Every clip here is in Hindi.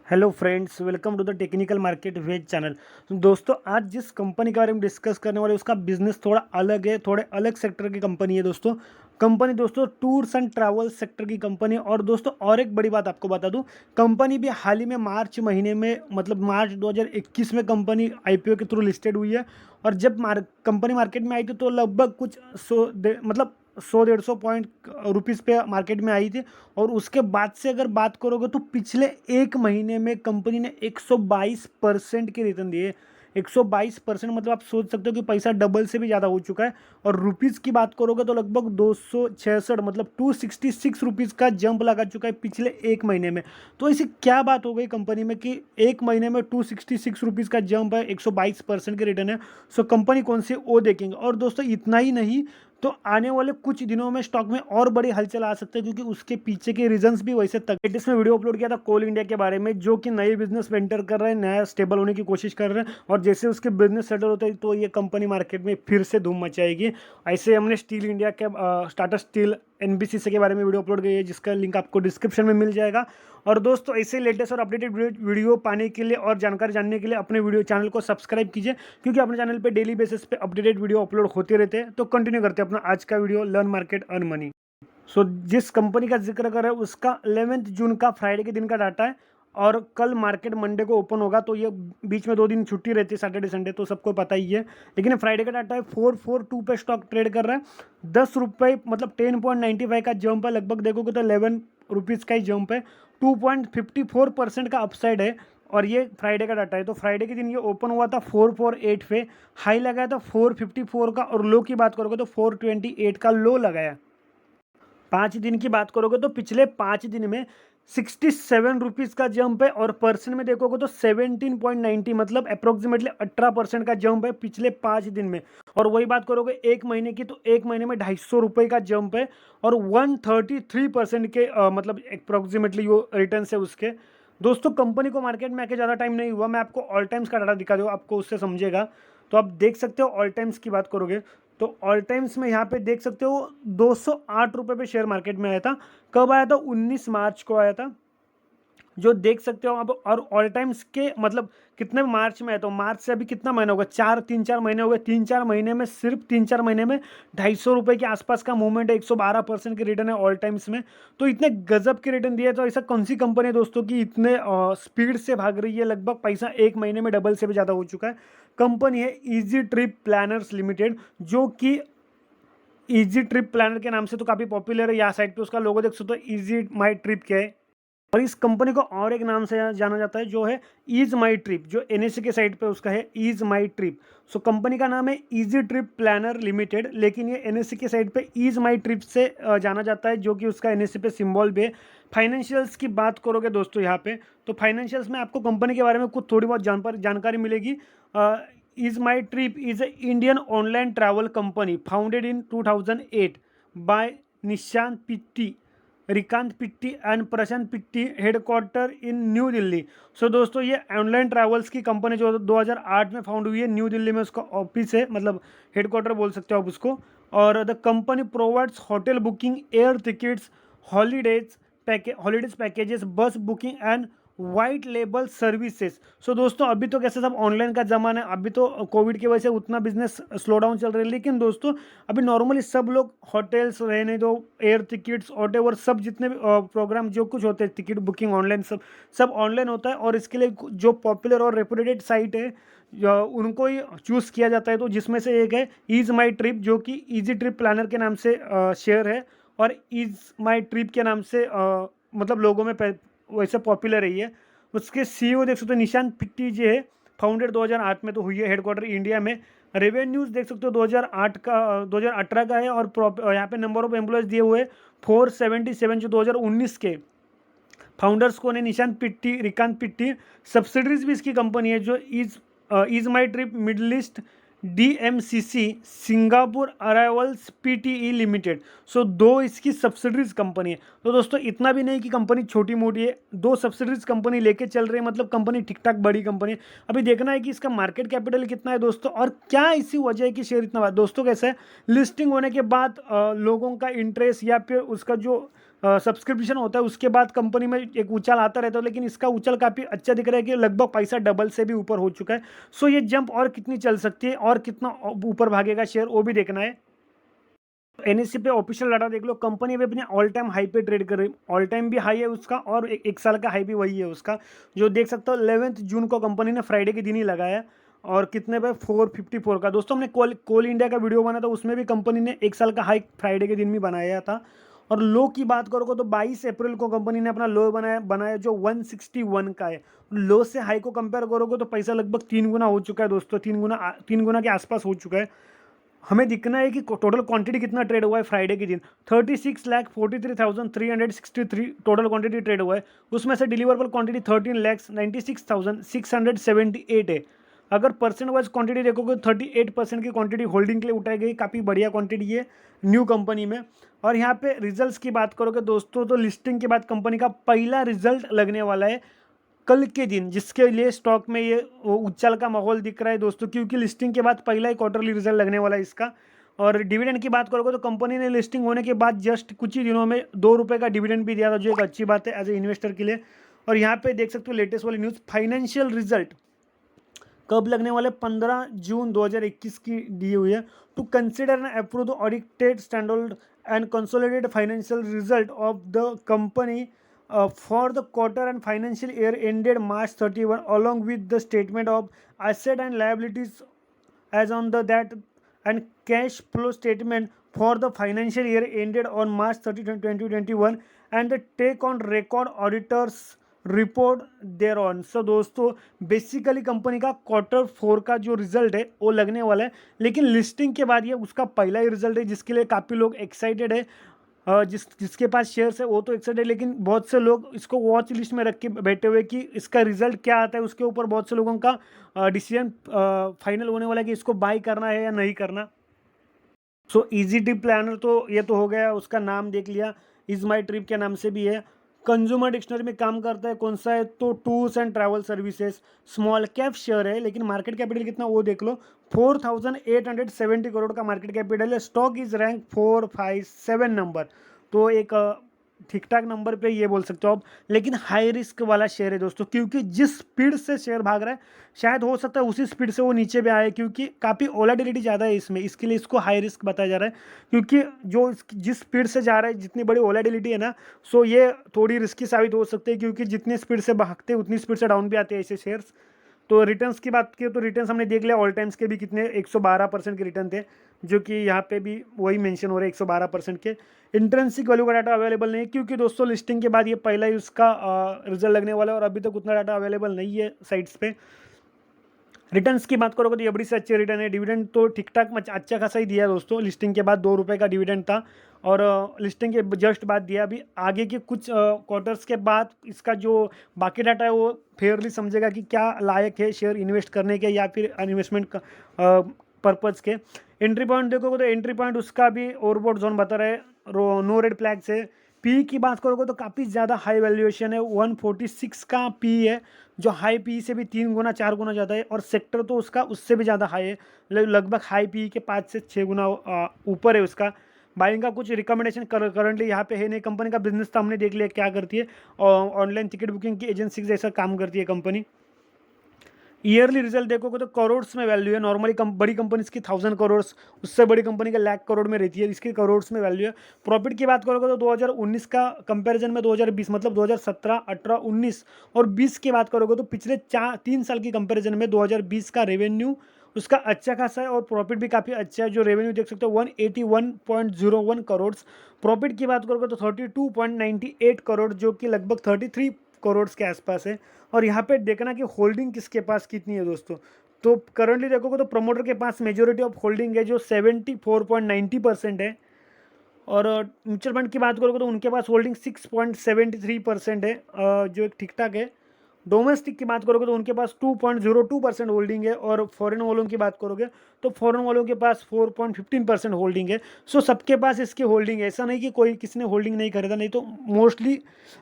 Hello friends, welcome to the technical market wage channel. दोस्तों, आज जिस कंपनी के बारे में डिस्कस करने वाले उसका बिजनेस थोड़ा अलग है, थोड़े अलग सेक्टर की कंपनी है। दोस्तों टूर्स एंड ट्रैवल सेक्टर की कंपनी। और दोस्तों, और एक बड़ी बात आपको बता दूं, कंपनी भी हाल ही में मार्च महीने में मतलब मार्च 2021 में कंपनी आईपीओ के थ्रू लिस्टेड हुई है। और जब कंपनी मार्केट में आई थी तो लगभग कुछ 100-150 पॉइंट रुपीज़ पे मार्केट में आई थी। और उसके बाद से अगर बात करोगे तो पिछले एक महीने में कंपनी ने 122% के रिटर्न दिए। 122% मतलब आप सोच सकते हो कि पैसा डबल से भी ज़्यादा हो चुका है। और रुपीज़ की बात करोगे तो लगभग 266 मतलब 266 रुपीज़ का जंप लगा चुका है पिछले एक महीने में। तो ऐसी क्या बात हो गई कंपनी में कि एक महीने में 266 रुपीज़ का जंप है, 122% के रिटर्न है। सो कंपनी कौन सी वो देखेंगे। और दोस्तों, इतना ही नहीं, तो आने वाले कुछ दिनों में स्टॉक में और बड़ी हलचल आ सकती है, क्योंकि उसके पीछे के रीजंस भी वैसे तक। लेटेस्ट में वीडियो अपलोड किया था कोल इंडिया के बारे में, जो कि नए बिजनेस में एंटर कर रहे हैं, नया स्टेबल होने की कोशिश कर रहे हैं। और जैसे उसके बिजनेस सेटल होते हैं तो ये कंपनी मार्केट में फिर से धूम मचाएगी। ऐसे हमने स्टील इंडिया के टाटा स्टील एनबीसीसी के बारे में वीडियो अपलोड की है, जिसका लिंक आपको डिस्क्रिप्शन में मिल जाएगा। और दोस्तों, ऐसे लेटेस्ट और अपडेटेड वीडियो पाने के लिए और जानकारी जानने के लिए अपने वीडियो चैनल को सब्सक्राइब कीजिए, क्योंकि अपने चैनल पे डेली बेसिस पे अपडेटेड वीडियो अपलोड होते रहते हैं। तो कंटिन्यू करते हैं अपना आज का video, learn market earn money. जिस कंपनी का जिक्र कर रहे हैं उसका 11 जून का फ्राइडे के दिन का डाटा है। और कल मार्केट मंडे को ओपन होगा, तो ये बीच में 2 दिन छुट्टी रहती है, सैटरडे संडे, तो सबको पता ही है। लेकिन फ्राइडे का डाटा है, 442 पे स्टॉक ट्रेड कर रहा है। 10 रुपये मतलब 10.95 का जंप है। लगभग देखोगे तो 11 रुपीज़ का ही जंप है। 2.54% का अपसाइड है। और ये फ्राइडे का डाटा है। तो फ्राइडे के दिन ये ओपन हुआ था 448 पे, हाई लगाया था 454 का, और लो की बात करोगे तो 428 का लो लगाया। 5 दिन की बात करोगे तो पिछले 5 दिन में 67 रुपीज़ का जंप है। और परसेंट में देखोगे तो 17.90 मतलब अप्रोक्सीमेटली 18% का जंप है पिछले 5 दिन में। और वही बात करोगे एक महीने की, तो एक महीने में 250 का जंप है। और 133% के मतलब अप्रोक्सीमेटली वो रिटर्न है उसके। दोस्तों, कंपनी को मार्केट में आके ज़्यादा टाइम नहीं हुआ, मैं आपको ऑल टाइम्स का डाटा दिखा दूँ, आपको उससे समझेगा। तो आप देख सकते हो, ऑल टाइम्स की बात करोगे तो ऑल टाइम्स में यहाँ पे देख सकते हो 208 रुपये पे शेयर मार्केट में आया था। कब आया था? 19 मार्च को आया था, जो देख सकते हो आप। और ऑल टाइम्स के मतलब कितने मार्च में है, तो मार्च से अभी कितना महीना होगा? 3-4 महीने हो गए। 3-4 महीने में, सिर्फ 3-4 महीने में 250 रुपये के आसपास का मूवमेंट है। 112% के रिटर्न है ऑल टाइम्स में। तो इतने गजब के रिटर्न दिए, तो ऐसा कौन सी कंपनी है दोस्तों की इतने स्पीड से भाग रही है? लगभग पैसा एक महीने में डबल से भी ज़्यादा हो चुका है। कंपनी है इजी ट्रिप प्लानर्स लिमिटेड, जो कि इजी ट्रिप प्लानर के नाम से तो काफ़ी पॉपुलर है। यहाँ साइड पे उसका लोगो देख सकते हो, इजी माई ट्रिप क्या है। और इस कंपनी को और एक नाम से जाना जाता है, जो है ईज माई ट्रिप, जो एनएससी के साइड पे उसका है ईज माई ट्रिप। सो कंपनी का नाम है इजी ट्रिप प्लानर लिमिटेड, लेकिन ये एनएससी के साइड पे ईज माई ट्रिप से जाना जाता है, जो कि उसका एनएससी पे सिंबल भी है। फाइनेंशियल्स की बात करोगे दोस्तों यहाँ पे, तो फाइनेंशियल्स में आपको कंपनी के बारे में कुछ थोड़ी बहुत जानकारी मिलेगी। EaseMyTrip is an Indian online travel company founded in 2008 by Nishant Pitti, Rikant Pitti and Prashant Pitti, headquarter in New Delhi. So दोस्तों, ये ऑनलाइन ट्रैवल्स की कंपनी जो 2008 में फाउंड हुई है, न्यू दिल्ली में उसका ऑफिस है, मतलब हेडक्वार्टर बोल सकते हो आप उसको। और the company provides hotel booking, air tickets, holidays packages, bus booking and white label services. So दोस्तों, अभी तो कैसे सब ऑनलाइन का ज़माना है, अभी तो कोविड की वजह से उतना बिजनेस स्लो डाउन चल रहा है, लेकिन दोस्तों अभी नॉर्मली सब लोग होटल्स रहने दो, एयर टिकट्स, वॉटेवर, सब जितने भी प्रोग्राम जो कुछ होते हैं, टिकट बुकिंग ऑनलाइन, सब सब ऑनलाइन होता है। और इसके लिए जो पॉपुलर और रेपुटेड साइट है उनको ही चूज़ किया जाता है। तो जिसमें से एक है ईज माई ट्रिप, जो कि ईजी ट्रिप प्लानर के नाम से शेयर है, और ईज माई ट्रिप के नाम से मतलब लोगों में वैसे पॉपुलर रही है। उसके सीईओ देख सकते हो निशांत पिट्टी जी है, फाउंडेड 2008 में तो हुई है, हेडक्वार्टर इंडिया में। रेवेन्यूज देख सकते हो 2008 का 2018 का है। और यहाँ पे नंबर ऑफ एम्प्लॉयज़ दिए हुए 477, जो 2019 के। फाउंडर्स कौन है? निशांत पिट्टी, रिकांत पिट्टी। सब्सिडरीज भी इसकी कंपनी है, जो EaseMyTrip Middle East, DMCC, Singapore Arrivals PTE Limited. So 2 इसकी सब्सिडरीज कंपनी है। तो दोस्तों, इतना भी नहीं कि कंपनी छोटी मोटी है, 2 सब्सिडरीज कंपनी लेके चल रही है, मतलब कंपनी ठीक ठाक बड़ी कंपनी है। अभी देखना है कि इसका मार्केट कैपिटल कितना है दोस्तों, और क्या इसी वजह है कि शेयर इतना दोस्तों कैसा है, लिस्टिंग होने के बाद लोगों का इंटरेस्ट या फिर उसका जो सब्सक्रिप्शन होता है उसके बाद कंपनी में एक उछाल आता रहता है, लेकिन इसका उछाल काफ़ी अच्छा दिख रहा है कि लगभग पैसा डबल से भी ऊपर हो चुका है। सो ये जंप और कितनी चल सकती है और कितना ऊपर भागेगा शेयर, वो भी देखना है। एनएससी पे ऑफिशियल डाटा देख लो, कंपनी भी अपने ऑल टाइम हाई पे ट्रेड कर रही है, ऑल टाइम भी हाई है उसका और एक साल का हाई भी वही है उसका, जो देख सकते हो 11 जून को कंपनी ने फ्राइडे के दिन ही लगाया है। और कितने पे 454 का। दोस्तों हमने कोल इंडिया का वीडियो बना था, उसमें भी कंपनी ने एक साल का हाई फ्राइडे के दिन भी बनाया था। और लो की बात करोगे तो 22 अप्रैल को कंपनी ने अपना लो बनाया जो 161 का है। लो से हाई को कंपेयर करोगे तो पैसा लगभग 3 गुना हो चुका है दोस्तों, 3 गुना के आसपास हो चुका है। हमें दिखना है कि टोटल क्वांटिटी कितना ट्रेड हुआ है फ्राइडे के दिन। 36,43,363 टोटल क्वांटिटी ट्रेड हुआ है। उसमें से डिलीवरेबल क्वांटिटी 13,96,678 है। अगर परसेंट वाइज क्वांटिटी देखोगे 38% की क्वांटिटी होल्डिंग के लिए उठाई गई, काफ़ी बढ़िया क्वांटिटी है न्यू कंपनी में। और यहाँ पे रिजल्ट्स की बात करोगे दोस्तों तो लिस्टिंग के बाद कंपनी का पहला रिजल्ट लगने वाला है कल के दिन, जिसके लिए स्टॉक में ये उछाल का माहौल दिख रहा है दोस्तों, क्योंकि लिस्टिंग के बाद पहला ही क्वार्टरली रिजल्ट लगने वाला है इसका। और डिविडेंड की बात करोगे तो कंपनी ने लिस्टिंग होने के बाद जस्ट कुछ ही दिनों में 2 रुपये का डिविडेंड भी दिया था, जो एक अच्छी बात है एज ए इन्वेस्टर के लिए। और यहाँ पे देख सकते हो लेटेस्ट वाली न्यूज़, फाइनेंशियल रिजल्ट कब लगने वाले 15 जून 2021 की दी हुई है। To consider and approve the audited standard and consolidated financial result of the company for the quarter and financial year ended March 31 along with the statement of asset and liabilities as on the that and cash flow statement for the financial year ended on March 30, 2021 and the take on record auditors report thereon. So दोस्तों बेसिकली कंपनी का Q4 का जो रिजल्ट है वो लगने वाला है, लेकिन लिस्टिंग के बाद ये उसका पहला ही रिजल्ट है, जिसके लिए काफ़ी लोग एक्साइटेड है। जिसके पास शेयर्स है वो तो एक्साइटेड है, लेकिन बहुत से लोग इसको वॉच लिस्ट में रख के बैठे हुए कि इसका रिजल्ट क्या आता है, उसके ऊपर बहुत से लोगों का डिसीजन फाइनल होने वाला है कि इसको बाई करना है या नहीं करना। सो इजी ट्रिप प्लानर तो ये तो हो गया, उसका नाम देख लिया, इज माई ट्रिप के नाम से भी है। कंज्यूमर डिक्शनरी में काम करता है, कौन सा है तो tours and travel services, small cap share है, लेकिन मार्केट कैपिटल कितना वो देख लो, 4,870 करोड़ का मार्केट कैपिटल है। स्टॉक इज रैंक 457 नंबर, तो एक ठीक ठाक नंबर पे ये बोल सकते हो आप, लेकिन हाई रिस्क वाला शेयर है दोस्तों, क्योंकि जिस स्पीड से शेयर भाग रहा है शायद हो सकता है उसी स्पीड से वो नीचे भी आए, क्योंकि काफ़ी वोलेटिलिटी ज़्यादा है इसमें, इसके लिए इसको हाई रिस्क बताया जा रहा है। क्योंकि जो जिस स्पीड से जा रहा है, जितनी बड़ी वोलेटिलिटी है ना, सो ये थोड़ी रिस्की साबित हो सकती है, क्योंकि जितनी स्पीड से भागते हैं उतनी स्पीड से डाउन भी आते हैं ऐसे शेयर्स। तो रिटर्न्स की बात की तो रिटर्न्स हमने देख लिया, ऑल टाइम्स के भी कितने 112% के रिटर्न थे, जो कि यहाँ पे भी वही मेंशन हो रहे हैं 112% के। इंट्रिंसिक वैल्यू का डाटा अवेलेबल नहीं है, क्योंकि दोस्तों लिस्टिंग के बाद ये पहला ही उसका रिजल्ट लगने वाला है और अभी तक उतना डाटा अवेलेबल नहीं है साइट्स पे। रिटर्न्स की बात करोगे तो ये बड़ी से अच्छे रिटर्न है। डिविडेंड तो ठीक ठाक अच्छा खासा ही दिया दोस्तों, लिस्टिंग के बाद 2 रुपये का डिविडेंड था और लिस्टिंग के जस्ट बाद दिया। अभी आगे के कुछ क्वार्टर्स के बाद इसका जो बाकी डाटा है वो फेयरली समझेगा कि क्या लायक है शेयर इन्वेस्ट करने के या फिर इन्वेस्टमेंट पर्पज़ के। एंट्री पॉइंट देखोगे तो एंट्री पॉइंट उसका भी ओवरबॉट जोन बता रहा है, नो रेड फ्लैग्स है। पी की बात करोगे तो काफ़ी ज़्यादा हाई वैल्यूएशन है, 146 का पी है, जो हाई पी से भी 3 गुना 4 गुना ज़्यादा है, और सेक्टर तो उसका उससे भी ज़्यादा हाई है, लगभग हाई पी के 5 से 6 गुना ऊपर है उसका। बाइंग का कुछ रिकमेंडेशन करंटली यहाँ पे है नहीं। कंपनी का बिजनेस तो हमने देख लिया क्या करती है, ऑनलाइन टिकट बुकिंग की एजेंसी जैसा काम करती है कंपनी। ईयरली रिजल्ट देखोगे तो करोड़्स में वैल्यू है, नॉर्मली बड़ी कंपनीज की 1000 करोड़, उससे बड़ी कंपनी का लाख करोड़ में रहती है, इसकी करोड़्स में वैल्यू है। प्रॉफिट की बात करोगे तो 2019 का कंपैरिजन में 2020 मतलब 2017, 18, 19 और 20 की बात करोगे तो पिछले 3 साल की कंपैरिजन में 2020 का रेवेन्यू उसका अच्छा खासा है और प्रॉफिट भी काफ़ी अच्छा है। जो रेवेन्यू देख सकते हो 181.01 करोड़, प्रॉफिट की बात करोगे तो 32.98 करोड़, जो कि लगभग 33 करोड़ के आसपास है। और यहाँ पे देखना कि होल्डिंग किसके पास कितनी है दोस्तों, तो करंटली देखोगे तो प्रमोटर के पास मेजोरिटी ऑफ होल्डिंग है जो 74.90% है। और म्यूचुअल फंड की बात करोगे तो उनके पास होल्डिंग 6.73% है, जो एक ठीक ठाक है। डोमेस्टिक की बात करोगे तो उनके पास 2.02% होल्डिंग है, और फॉरेन वालों की बात करोगे तो फॉरेन वालों के पास 4.15% होल्डिंग है। सो सबके पास इसकी होल्डिंग है, ऐसा नहीं कि कोई किसी ने होल्डिंग नहीं खरीदा, नहीं तो मोस्टली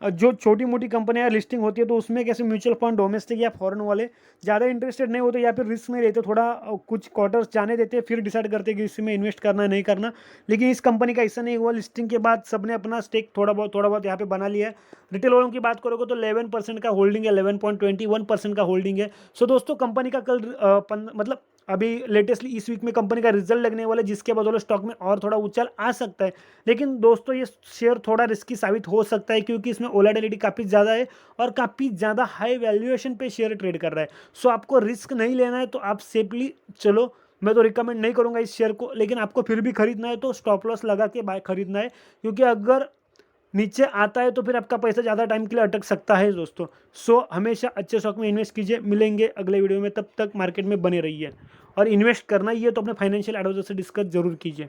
जो छोटी मोटी कंपनियां लिस्टिंग होती है तो उसमें कैसे म्यूचुअल फंड डोमेस्टिक या फॉरेन वाले ज़्यादा इंटरेस्टेड नहीं होते या फिर रिस्क में रहते, थोड़ा कुछ क्वार्टर्स जाने देते फिर डिसाइड करते कि इसमें इन्वेस्ट करना है नहीं करना। लेकिन इस कंपनी का ऐसा नहीं हुआ, लिस्टिंग के बाद सबने अपना स्टेक थोड़ा बहुत यहाँ पे बना लिया है। रिटेल वालों की बात करोगे तो 11% का होल्डिंग है, 11.21% का होल्डिंग है। सो दोस्तों कंपनी का कल मतलब अभी लेटेस्टली इस वीक में कंपनी का रिजल्ट लगने वाला है, जिसके बदौलत स्टॉक में और थोड़ा उछाल आ सकता है। लेकिन दोस्तों ये शेयर थोड़ा रिस्की साबित हो सकता है, क्योंकि इसमें वोलेटिलिटी काफ़ी ज़्यादा है और काफ़ी ज़्यादा हाई वैल्यूएशन पे शेयर ट्रेड कर रहा है। सो आपको रिस्क नहीं लेना है तो आप सेफली चलो, मैं तो रिकमेंड नहीं करूंगा इस शेयर को, लेकिन आपको फिर भी खरीदना है तो स्टॉप लॉस लगा के बाय खरीदना है, क्योंकि अगर नीचे आता है तो फिर आपका पैसा ज़्यादा टाइम के लिए अटक सकता है दोस्तों। सो हमेशा अच्छे स्टॉक में इन्वेस्ट कीजिए। मिलेंगे अगले वीडियो में, तब तक मार्केट में बने रहिए। और इन्वेस्ट करना ही है तो अपने फाइनेंशियल एडवाइजर से डिस्कस जरूर कीजिए।